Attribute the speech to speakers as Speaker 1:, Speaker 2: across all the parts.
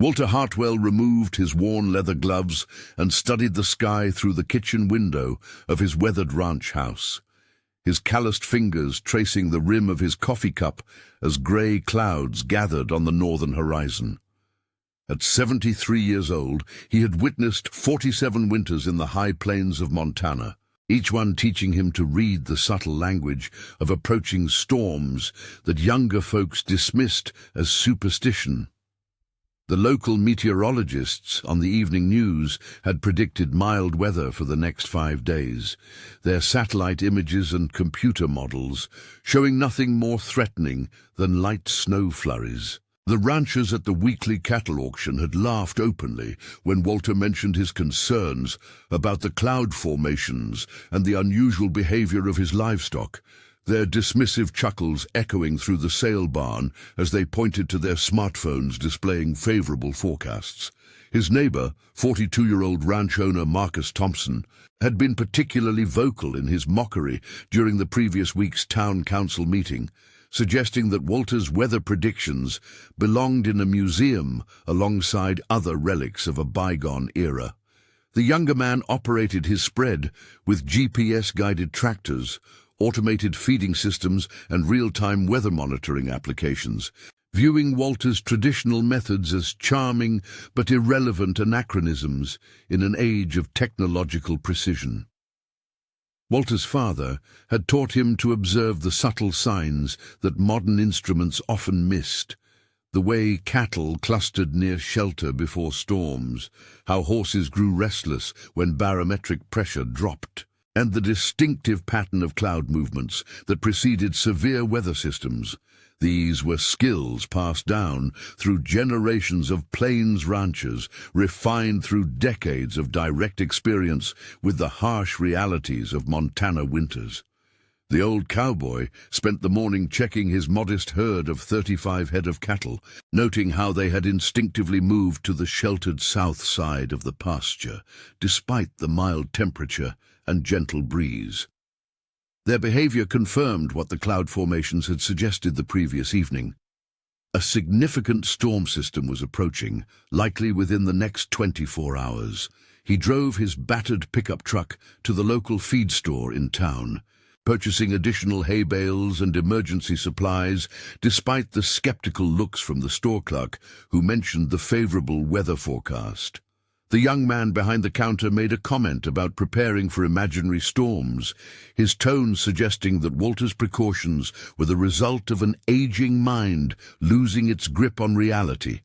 Speaker 1: Walter Hartwell removed his worn leather gloves and studied the sky through the kitchen window of his weathered ranch house, his calloused fingers tracing the rim of his coffee cup as grey clouds gathered on the northern horizon. At 73 years old, he had witnessed 47 winters in the high plains of Montana, each one teaching him to read the subtle language of approaching storms that younger folks dismissed as superstition. The local meteorologists on the evening news had predicted mild weather for the next 5 days, their satellite images and computer models showing nothing more threatening than light snow flurries. The ranchers at the weekly cattle auction had laughed openly when Walter mentioned his concerns about the cloud formations and the unusual behavior of his livestock, their dismissive chuckles echoing through the sale barn as they pointed to their smartphones displaying favorable forecasts. His neighbor, 42-year-old ranch owner Marcus Thompson, had been particularly vocal in his mockery during the previous week's town council meeting, suggesting that Walter's weather predictions belonged in a museum alongside other relics of a bygone era. The younger man operated his spread with GPS-guided tractors, automated feeding systems, and real-time weather monitoring applications, viewing Walter's traditional methods as charming but irrelevant anachronisms in an age of technological precision. Walter's father had taught him to observe the subtle signs that modern instruments often missed, the way cattle clustered near shelter before storms, how horses grew restless when barometric pressure dropped, and the distinctive pattern of cloud movements that preceded severe weather systems. These were skills passed down through generations of plains ranchers, refined through decades of direct experience with the harsh realities of Montana winters. The old cowboy spent the morning checking his modest herd of 35 head of cattle, noting how they had instinctively moved to the sheltered south side of the pasture, despite the mild temperature and gentle breeze. Their behavior confirmed what the cloud formations had suggested the previous evening. A significant storm system was approaching, likely within the next 24 hours. He drove his battered pickup truck to the local feed store in town, purchasing additional hay bales and emergency supplies, despite the skeptical looks from the store clerk, who mentioned the favorable weather forecast. The young man behind the counter made a comment about preparing for imaginary storms, his tone suggesting that Walter's precautions were the result of an aging mind losing its grip on reality.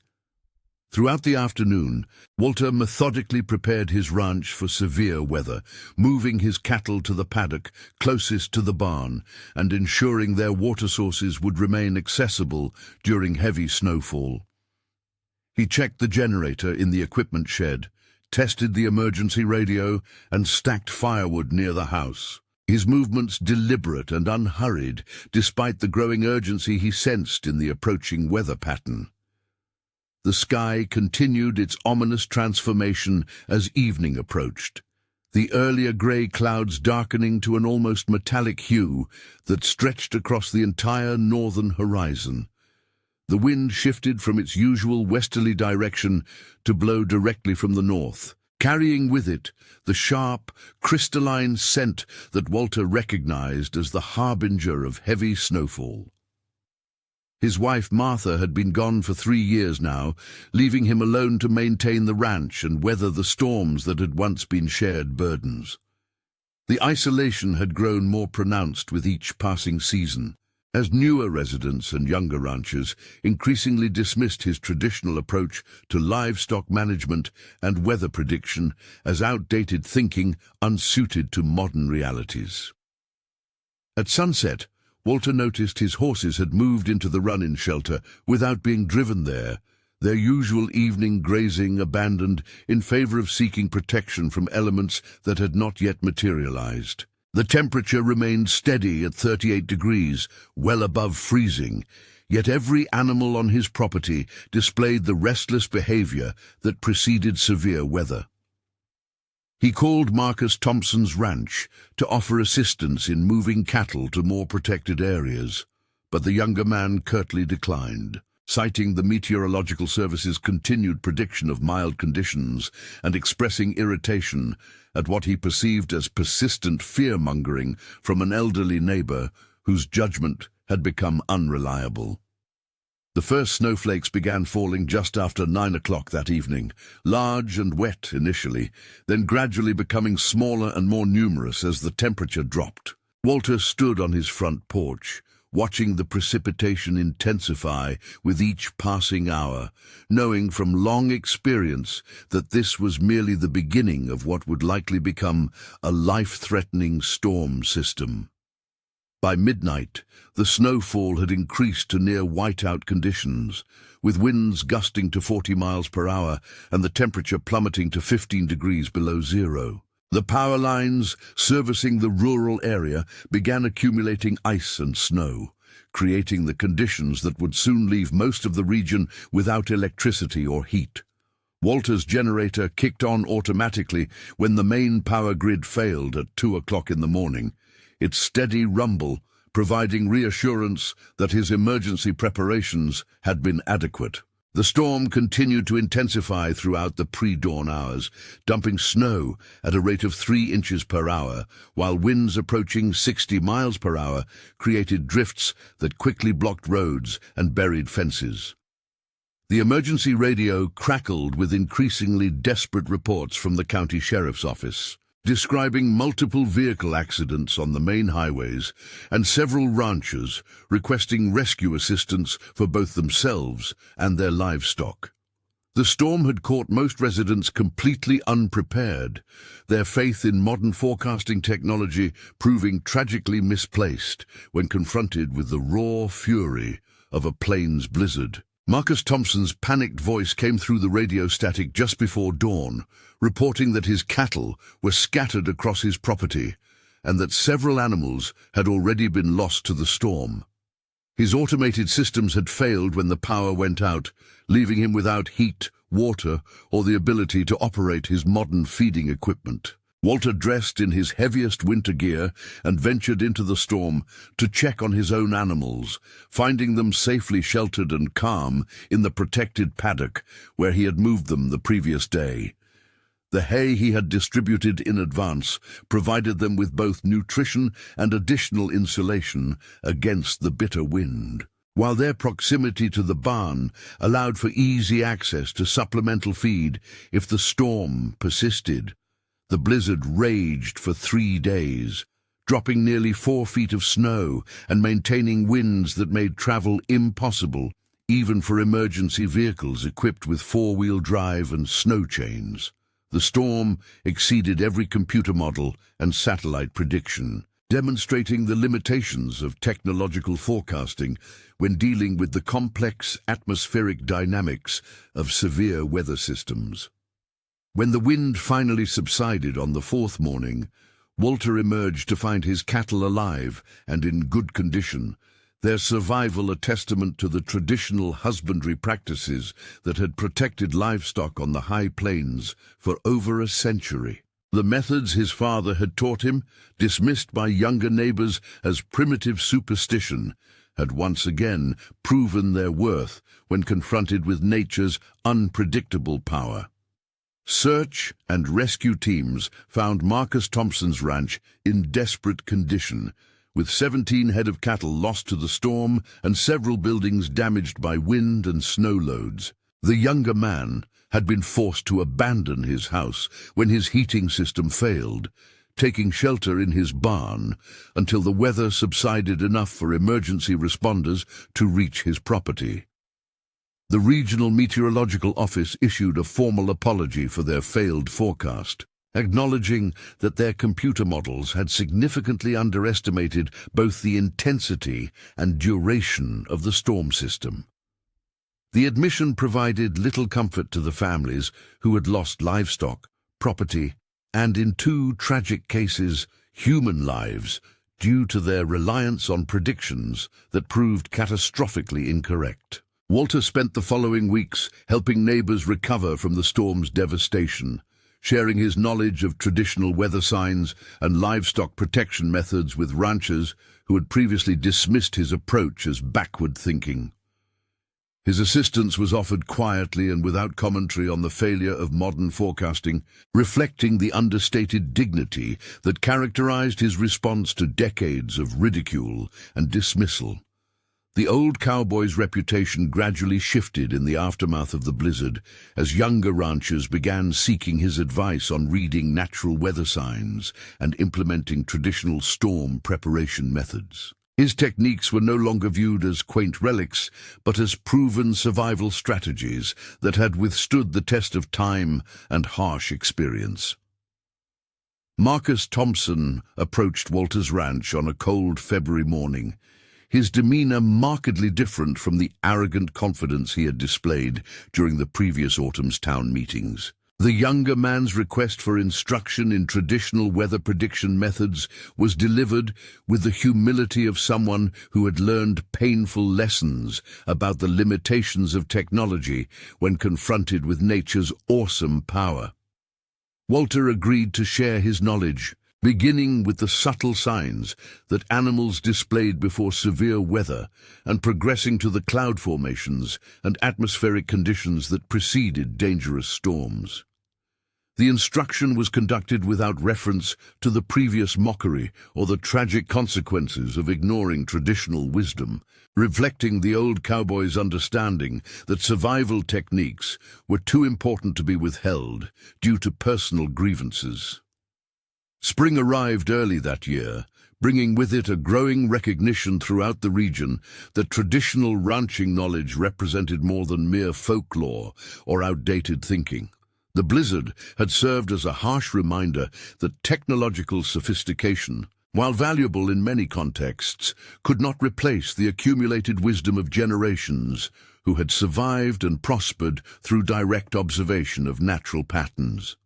Speaker 1: Throughout the afternoon, Walter methodically prepared his ranch for severe weather, moving his cattle to the paddock closest to the barn and ensuring their water sources would remain accessible during heavy snowfall. He checked the generator in the equipment shed, tested the emergency radio, and stacked firewood near the house. His movements deliberate and unhurried, despite the growing urgency he sensed in the approaching weather pattern. The sky continued its ominous transformation as evening approached, the earlier grey clouds darkening to an almost metallic hue that stretched across the entire northern horizon. The wind shifted from its usual westerly direction to blow directly from the north, carrying with it the sharp, crystalline scent that Walter recognized as the harbinger of heavy snowfall. His wife Martha had been gone for 3 years now, leaving him alone to maintain the ranch and weather the storms that had once been shared burdens. The isolation had grown more pronounced with each passing season, as newer residents and younger ranchers increasingly dismissed his traditional approach to livestock management and weather prediction as outdated thinking unsuited to modern realities. At sunset, Walter noticed his horses had moved into the run-in shelter without being driven there, their usual evening grazing abandoned in favor of seeking protection from elements that had not yet materialized. The temperature remained steady at 38 degrees, well above freezing, yet every animal on his property displayed the restless behavior that preceded severe weather. He called Marcus Thompson's ranch to offer assistance in moving cattle to more protected areas, but the younger man curtly declined. citing the Meteorological Service's continued prediction of mild conditions and expressing irritation at what he perceived as persistent fear-mongering from an elderly neighbor whose judgment had become unreliable. The first snowflakes began falling just after 9 o'clock that evening, large and wet initially, then gradually becoming smaller and more numerous as the temperature dropped. Walter stood on his front porch, watching the precipitation intensify with each passing hour, knowing from long experience that this was merely the beginning of what would likely become a life-threatening storm system. By midnight, the snowfall had increased to near whiteout conditions, with winds gusting to 40 miles per hour and the temperature plummeting to 15 degrees below zero. The power lines servicing the rural area began accumulating ice and snow, creating the conditions that would soon leave most of the region without electricity or heat. Walter's generator kicked on automatically when the main power grid failed at 2 o'clock in the morning, its steady rumble providing reassurance that his emergency preparations had been adequate. The storm continued to intensify throughout the pre-dawn hours, dumping snow at a rate of 3 inches per hour, while winds approaching 60 miles per hour created drifts that quickly blocked roads and buried fences. The emergency radio crackled with increasingly desperate reports from the county sheriff's office, describing multiple vehicle accidents on the main highways and several ranchers requesting rescue assistance for both themselves and their livestock. The storm had caught most residents completely unprepared, their faith in modern forecasting technology proving tragically misplaced when confronted with the raw fury of a plains blizzard. Marcus Thompson's panicked voice came through the radio static just before dawn, reporting that his cattle were scattered across his property and that several animals had already been lost to the storm. His automated systems had failed when the power went out, leaving him without heat, water, or the ability to operate his modern feeding equipment. Walter dressed in his heaviest winter gear and ventured into the storm to check on his own animals, finding them safely sheltered and calm in the protected paddock where he had moved them the previous day. The hay he had distributed in advance provided them with both nutrition and additional insulation against the bitter wind, while their proximity to the barn allowed for easy access to supplemental feed if the storm persisted. The blizzard raged for 3 days, dropping nearly 4 feet of snow and maintaining winds that made travel impossible, even for emergency vehicles equipped with 4-wheel drive and snow chains. The storm exceeded every computer model and satellite prediction, demonstrating the limitations of technological forecasting when dealing with the complex atmospheric dynamics of severe weather systems. When the wind finally subsided on the 4th morning, Walter emerged to find his cattle alive and in good condition, their survival a testament to the traditional husbandry practices that had protected livestock on the high plains for over a century. The methods his father had taught him, dismissed by younger neighbors as primitive superstition, had once again proven their worth when confronted with nature's unpredictable power. Search and rescue teams found Marcus Thompson's ranch in desperate condition, with 17 head of cattle lost to the storm and several buildings damaged by wind and snow loads. The younger man had been forced to abandon his house when his heating system failed, taking shelter in his barn until the weather subsided enough for emergency responders to reach his property. The Regional Meteorological Office issued a formal apology for their failed forecast, acknowledging that their computer models had significantly underestimated both the intensity and duration of the storm system. The admission provided little comfort to the families who had lost livestock, property, and in 2 tragic cases, human lives, due to their reliance on predictions that proved catastrophically incorrect. Walter spent the following weeks helping neighbors recover from the storm's devastation, sharing his knowledge of traditional weather signs and livestock protection methods with ranchers who had previously dismissed his approach as backward thinking. His assistance was offered quietly and without commentary on the failure of modern forecasting, reflecting the understated dignity that characterized his response to decades of ridicule and dismissal. The old cowboy's reputation gradually shifted in the aftermath of the blizzard, as younger ranchers began seeking his advice on reading natural weather signs and implementing traditional storm preparation methods. His techniques were no longer viewed as quaint relics, but as proven survival strategies that had withstood the test of time and harsh experience. Marcus Thompson approached Walter's ranch on a cold February morning, his demeanor markedly different from the arrogant confidence he had displayed during the previous autumn's town meetings. The younger man's request for instruction in traditional weather prediction methods was delivered with the humility of someone who had learned painful lessons about the limitations of technology when confronted with nature's awesome power. Walter agreed to share his knowledge, beginning with the subtle signs that animals displayed before severe weather and progressing to the cloud formations and atmospheric conditions that preceded dangerous storms. The instruction was conducted without reference to the previous mockery or the tragic consequences of ignoring traditional wisdom, reflecting the old cowboy's understanding that survival techniques were too important to be withheld due to personal grievances. Spring arrived early that year, bringing with it a growing recognition throughout the region that traditional ranching knowledge represented more than mere folklore or outdated thinking. The blizzard had served as a harsh reminder that technological sophistication, while valuable in many contexts, could not replace the accumulated wisdom of generations who had survived and prospered through direct observation of natural patterns.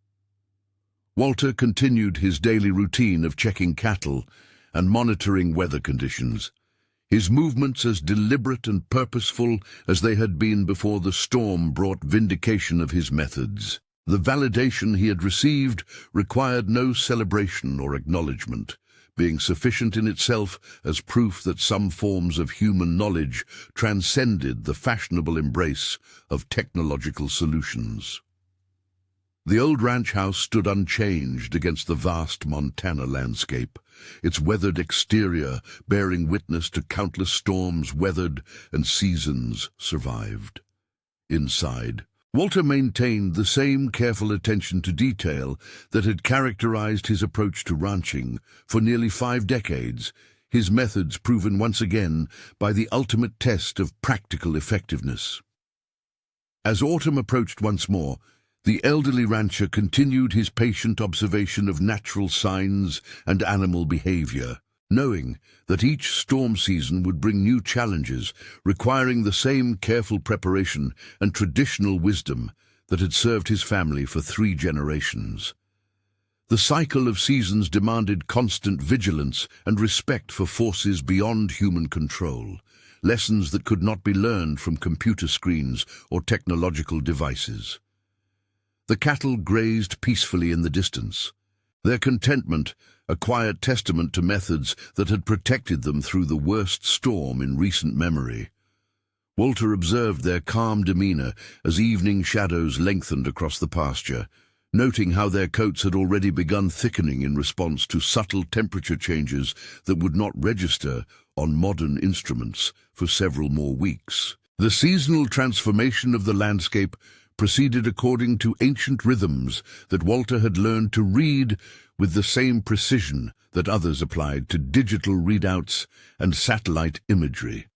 Speaker 1: Walter continued his daily routine of checking cattle and monitoring weather conditions, his movements as deliberate and purposeful as they had been before the storm brought vindication of his methods. The validation he had received required no celebration or acknowledgement, being sufficient in itself as proof that some forms of human knowledge transcended the fashionable embrace of technological solutions. The old ranch house stood unchanged against the vast Montana landscape, its weathered exterior bearing witness to countless storms weathered and seasons survived. Inside, Walter maintained the same careful attention to detail that had characterized his approach to ranching for nearly 5 decades, his methods proven once again by the ultimate test of practical effectiveness. As autumn approached once more, the elderly rancher continued his patient observation of natural signs and animal behavior, knowing that each storm season would bring new challenges requiring the same careful preparation and traditional wisdom that had served his family for 3 generations. The cycle of seasons demanded constant vigilance and respect for forces beyond human control, lessons that could not be learned from computer screens or technological devices. The cattle grazed peacefully in the distance, their contentment a quiet testament to methods that had protected them through the worst storm in recent memory. Walter observed their calm demeanor as evening shadows lengthened across the pasture, noting how their coats had already begun thickening in response to subtle temperature changes that would not register on modern instruments for several more weeks. The seasonal transformation of the landscape proceeded according to ancient rhythms that Walter had learned to read with the same precision that others applied to digital readouts and satellite imagery.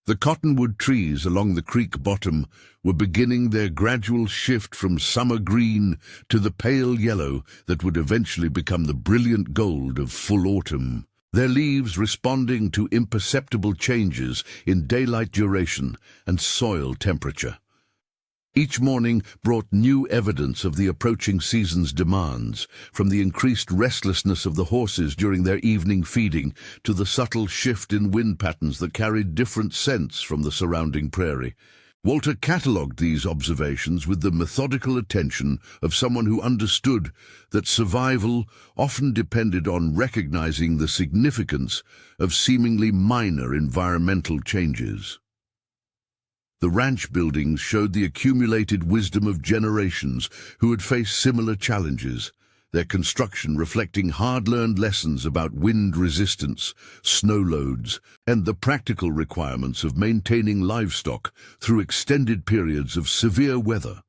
Speaker 1: The cottonwood trees along the creek bottom were beginning their gradual shift from summer green to the pale yellow that would eventually become the brilliant gold of full autumn, their leaves responding to imperceptible changes in daylight duration and soil temperature. Each morning brought new evidence of the approaching season's demands, from the increased restlessness of the horses during their evening feeding to the subtle shift in wind patterns that carried different scents from the surrounding prairie. Walter catalogued these observations with the methodical attention of someone who understood that survival often depended on recognizing the significance of seemingly minor environmental changes. The ranch buildings showed the accumulated wisdom of generations who had faced similar challenges, their construction reflecting hard-learned lessons about wind resistance, snow loads, and the practical requirements of maintaining livestock through extended periods of severe weather.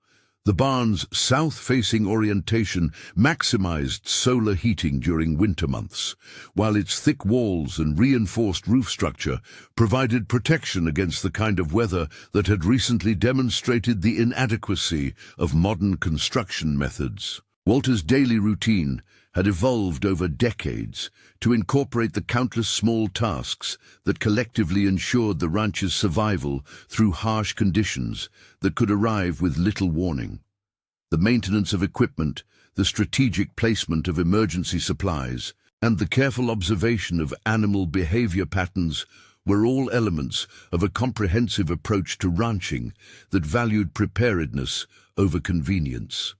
Speaker 1: The barn's south-facing orientation maximized solar heating during winter months, while its thick walls and reinforced roof structure provided protection against the kind of weather that had recently demonstrated the inadequacy of modern construction methods. Walter's daily routine had evolved over decades to incorporate the countless small tasks that collectively ensured the ranch's survival through harsh conditions that could arrive with little warning. The maintenance of equipment, the strategic placement of emergency supplies, and the careful observation of animal behavior patterns were all elements of a comprehensive approach to ranching that valued preparedness over convenience.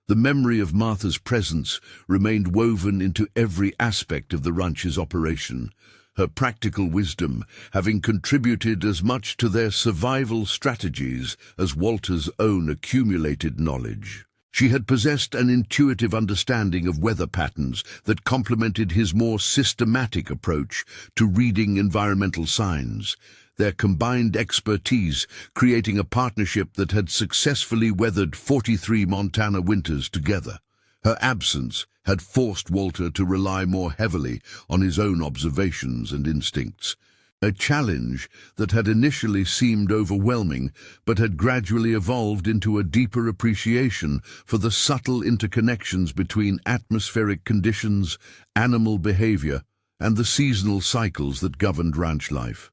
Speaker 1: The memory of Martha's presence remained woven into every aspect of the ranch's operation, her practical wisdom having contributed as much to their survival strategies as Walter's own accumulated knowledge. She had possessed an intuitive understanding of weather patterns that complemented his more systematic approach to reading environmental signs, their combined expertise creating a partnership that had successfully weathered 43 Montana winters together. Her absence had forced Walter to rely more heavily on his own observations and instincts, a challenge that had initially seemed overwhelming but had gradually evolved into a deeper appreciation for the subtle interconnections between atmospheric conditions, animal behavior, and the seasonal cycles that governed ranch life.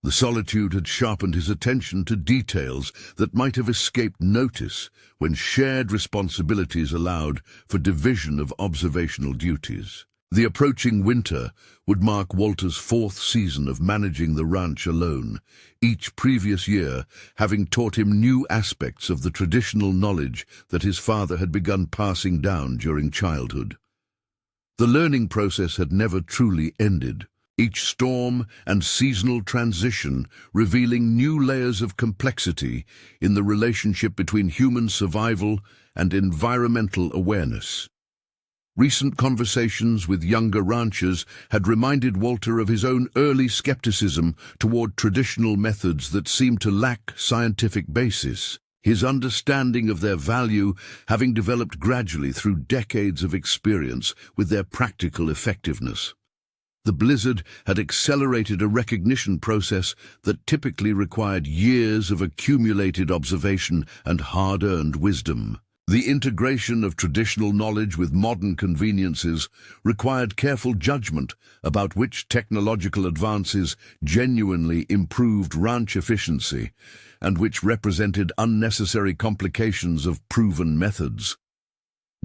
Speaker 1: The solitude had sharpened his attention to details that might have escaped notice when shared responsibilities allowed for division of observational duties. The approaching winter would mark Walter's fourth season of managing the ranch alone, each previous year having taught him new aspects of the traditional knowledge that his father had begun passing down during childhood. The learning process had never truly ended, each storm and seasonal transition revealing new layers of complexity in the relationship between human survival and environmental awareness. Recent conversations with younger ranchers had reminded Walter of his own early skepticism toward traditional methods that seemed to lack scientific basis, his understanding of their value having developed gradually through decades of experience with their practical effectiveness. The blizzard had accelerated a recognition process that typically required years of accumulated observation and hard-earned wisdom. The integration of traditional knowledge with modern conveniences required careful judgment about which technological advances genuinely improved ranch efficiency and which represented unnecessary complications of proven methods.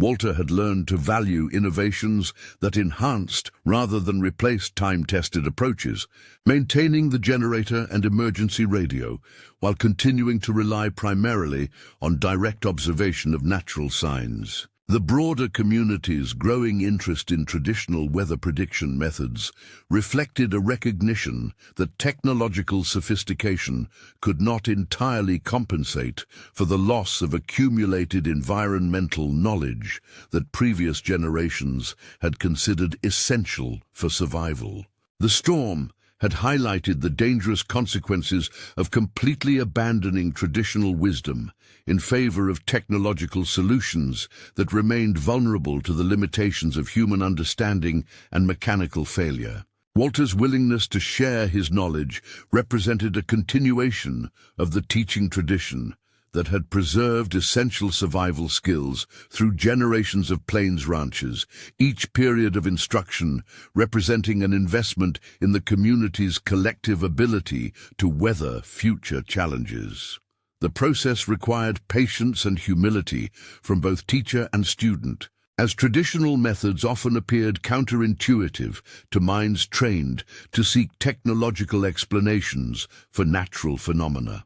Speaker 1: Walter had learned to value innovations that enhanced rather than replaced time-tested approaches, maintaining the generator and emergency radio while continuing to rely primarily on direct observation of natural signs. The broader community's growing interest in traditional weather prediction methods reflected a recognition that technological sophistication could not entirely compensate for the loss of accumulated environmental knowledge that previous generations had considered essential for survival. The storm had highlighted the dangerous consequences of completely abandoning traditional wisdom in favor of technological solutions that remained vulnerable to the limitations of human understanding and mechanical failure. Walter's willingness to share his knowledge represented a continuation of the teaching tradition that had preserved essential survival skills through generations of plains ranchers, each period of instruction representing an investment in the community's collective ability to weather future challenges. The process required patience and humility from both teacher and student, as traditional methods often appeared counterintuitive to minds trained to seek technological explanations for natural phenomena.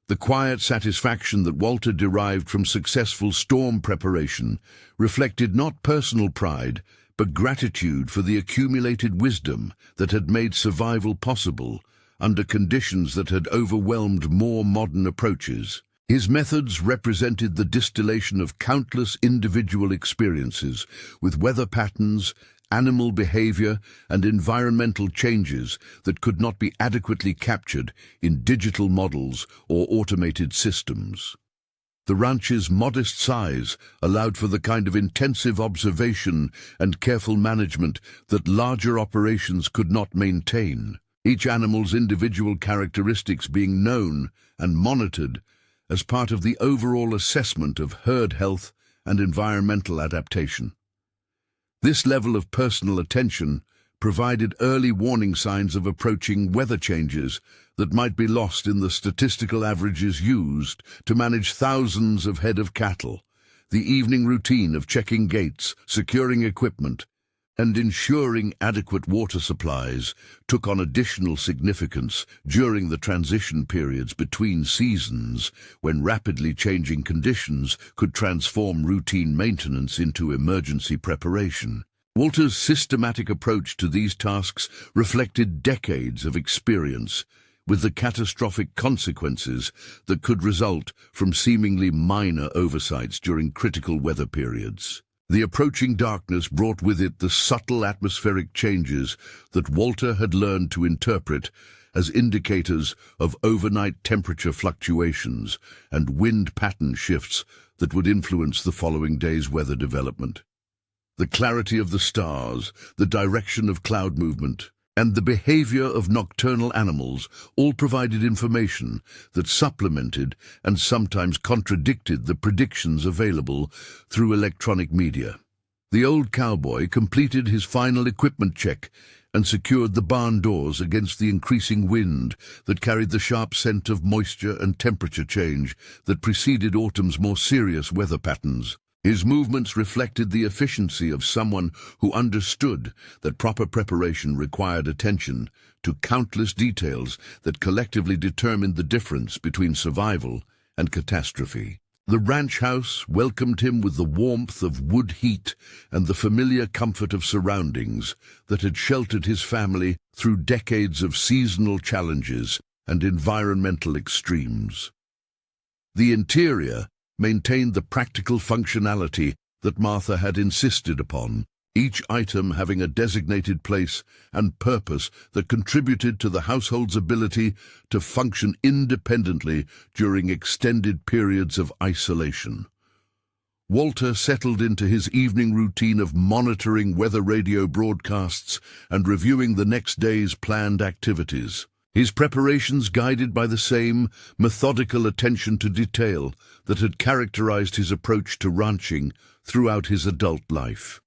Speaker 1: The quiet satisfaction that Walter derived from successful storm preparation reflected not personal pride, but gratitude for the accumulated wisdom that had made survival possible under conditions that had overwhelmed more modern approaches. His methods represented the distillation of countless individual experiences with weather patterns, animal behavior, and environmental changes that could not be adequately captured in digital models or automated systems. The ranch's modest size allowed for the kind of intensive observation and careful management that larger operations could not maintain, each animal's individual characteristics being known and monitored as part of the overall assessment of herd health and environmental adaptation. This level of personal attention provided early warning signs of approaching weather changes that might be lost in the statistical averages used to manage thousands of head of cattle, the evening routine of checking gates, securing equipment, and ensuring adequate water supplies took on additional significance during the transition periods between seasons, when rapidly changing conditions could transform routine maintenance into emergency preparation. Walter's systematic approach to these tasks reflected decades of experience with the catastrophic consequences that could result from seemingly minor oversights during critical weather periods. The approaching darkness brought with it the subtle atmospheric changes that Walter had learned to interpret as indicators of overnight temperature fluctuations and wind pattern shifts that would influence the following day's weather development. The clarity of the stars, the direction of cloud movement, and the behavior of nocturnal animals all provided information that supplemented and sometimes contradicted the predictions available through electronic media. The old cowboy completed his final equipment check and secured the barn doors against the increasing wind that carried the sharp scent of moisture and temperature change that preceded autumn's more serious weather patterns. His movements reflected the efficiency of someone who understood that proper preparation required attention to countless details that collectively determined the difference between survival and catastrophe. The ranch house welcomed him with the warmth of wood heat and the familiar comfort of surroundings that had sheltered his family through decades of seasonal challenges and environmental extremes. The interior maintained the practical functionality that Martha had insisted upon, each item having a designated place and purpose that contributed to the household's ability to function independently during extended periods of isolation. Walter settled into his evening routine of monitoring weather radio broadcasts and reviewing the next day's planned activities. His preparations guided by the same methodical attention to detail that had characterized his approach to ranching throughout his adult life.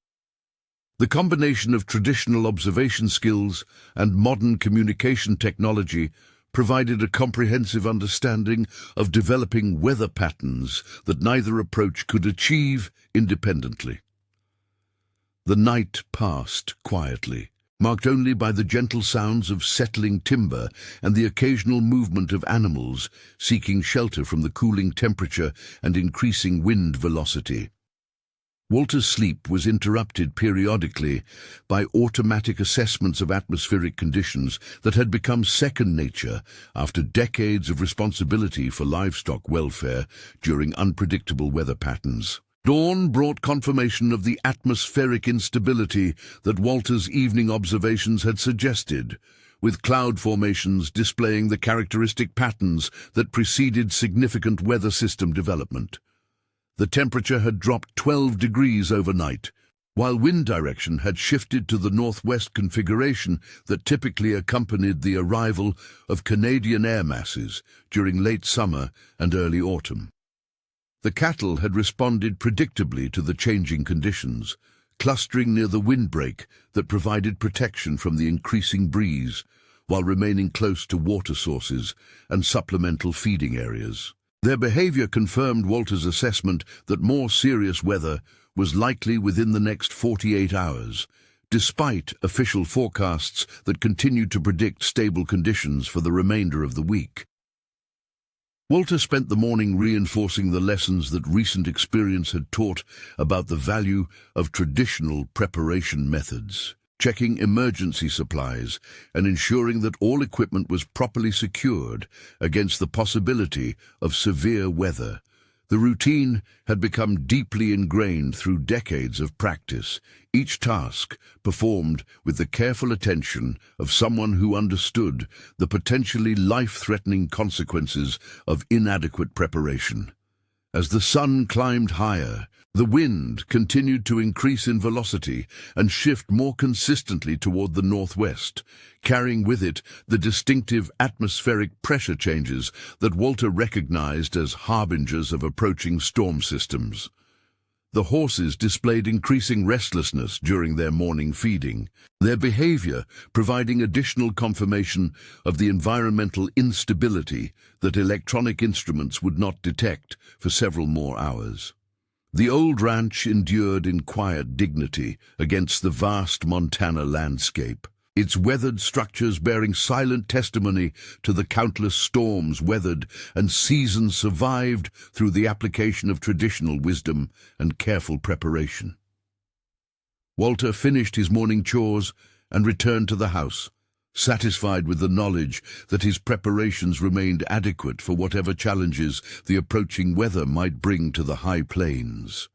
Speaker 1: The combination of traditional observation skills and modern communication technology provided a comprehensive understanding of developing weather patterns that neither approach could achieve independently. The night passed quietly, marked only by the gentle sounds of settling timber and the occasional movement of animals seeking shelter from the cooling temperature and increasing wind velocity. Walter's sleep was interrupted periodically by automatic assessments of atmospheric conditions that had become second nature after decades of responsibility for livestock welfare during unpredictable weather patterns. Dawn brought confirmation of the atmospheric instability that Walter's evening observations had suggested, with cloud formations displaying the characteristic patterns that preceded significant weather system development. The temperature had dropped 12 degrees overnight, while wind direction had shifted to the northwest configuration that typically accompanied the arrival of Canadian air masses during late summer and early autumn. The cattle had responded predictably to the changing conditions, clustering near the windbreak that provided protection from the increasing breeze, while remaining close to water sources and supplemental feeding areas. Their behavior confirmed Walter's assessment that more serious weather was likely within the next 48 hours, despite official forecasts that continued to predict stable conditions for the remainder of the week. Walter spent the morning reinforcing the lessons that recent experience had taught about the value of traditional preparation methods. checking emergency supplies and ensuring that all equipment was properly secured against the possibility of severe weather. The routine had become deeply ingrained through decades of practice, each task performed with the careful attention of someone who understood the potentially life-threatening consequences of inadequate preparation. As the sun climbed higher, the wind continued to increase in velocity and shift more consistently toward the northwest, carrying with it the distinctive atmospheric pressure changes that Walter recognized as harbingers of approaching storm systems. The horses displayed increasing restlessness during their morning feeding, their behavior providing additional confirmation of the environmental instability that electronic instruments would not detect for several more hours. The old ranch endured in quiet dignity against the vast Montana landscape, its weathered structures bearing silent testimony to the countless storms weathered and seasons survived through the application of traditional wisdom and careful preparation. Walter finished his morning chores and returned to the house, satisfied with the knowledge that his preparations remained adequate for whatever challenges the approaching weather might bring to the high plains.